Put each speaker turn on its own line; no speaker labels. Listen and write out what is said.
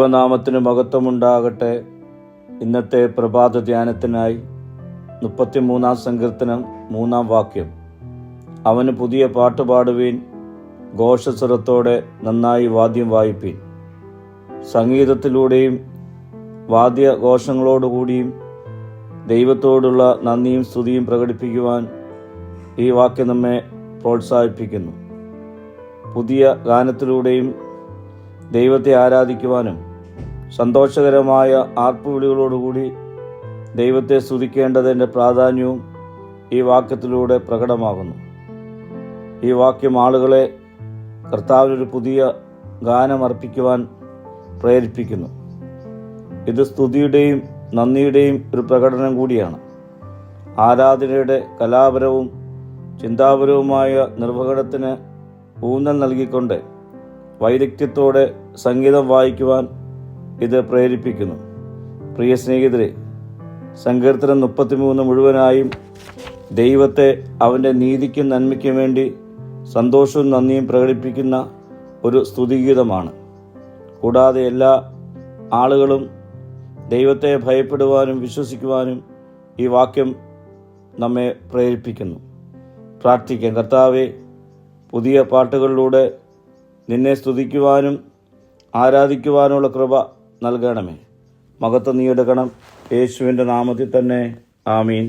ദൈവനാമത്തിന് മഹത്വമുണ്ടാകട്ടെ. ഇന്നത്തെ പ്രഭാത ധ്യാനത്തിനായി 33 സങ്കീർത്തനം 3 വാക്യം. അവന് പുതിയ പാട്ട് പാടുവീൻ, ഘോഷസ്വരത്തോടെ നന്നായി വാദ്യം വായിപ്പീൻ. സംഗീതത്തിലൂടെയും വാദ്യഘോഷങ്ങളോടുകൂടിയും ദൈവത്തോടുള്ള നന്ദിയും സ്തുതിയും പ്രകടിപ്പിക്കുവാൻ ഈ വാക്യം നമ്മെ പ്രോത്സാഹിപ്പിക്കുന്നു. പുതിയ ഗാനത്തിലൂടെയും ദൈവത്തെ ആരാധിക്കുവാനും സന്തോഷകരമായ ആർപ്പുവിളികളോടുകൂടി ദൈവത്തെ സ്തുതിക്കേണ്ടതിൻ്റെ പ്രാധാന്യവും ഈ വാക്യത്തിലൂടെ പ്രകടമാകുന്നു. ഈ വാക്യം ആളുകളെ കർത്താവിനൊരു പുതിയ ഗാനം അർപ്പിക്കുവാൻ പ്രേരിപ്പിക്കുന്നു. ഇത് സ്തുതിയുടെയും നന്ദിയുടെയും ഒരു പ്രകടനം കൂടിയാണ്. ആരാധനയുടെ കലാപരവും ചിന്താപരവുമായ നിർവഹണത്തിന് ഊന്നൽ നൽകിക്കൊണ്ട് വൈദഗ്ധ്യത്തോടെ സംഗീതം വായിക്കുവാൻ ഇത് പ്രേരിപ്പിക്കുന്നു. പ്രിയ സ്നേഹിതരെ, സങ്കീർത്തനം 33 മുഴുവനായും ദൈവത്തെ അവൻ്റെ നീതിക്കും നന്മയ്ക്കും വേണ്ടി സന്തോഷവും നന്ദിയും പ്രകടിപ്പിക്കുന്ന ഒരു സ്തുതിഗീതമാണ്. കൂടാതെ എല്ലാ ആളുകളും ദൈവത്തെ ഭയപ്പെടുവാനും വിശ്വസിക്കുവാനും ഈ വാക്യം നമ്മെ പ്രേരിപ്പിക്കുന്നു. പ്രാർത്ഥിക്കാം. കർത്താവേ, പുതിയ പാട്ടുകളിലൂടെ നിന്നെ സ്തുതിക്കുവാനും ആരാധിക്കുവാനുള്ള കൃപ നൽകണമേ. മഹത്വം നീ എടുക്കണം. യേശുവിൻ്റെ നാമത്തിൽ തന്നെ. ആമീൻ.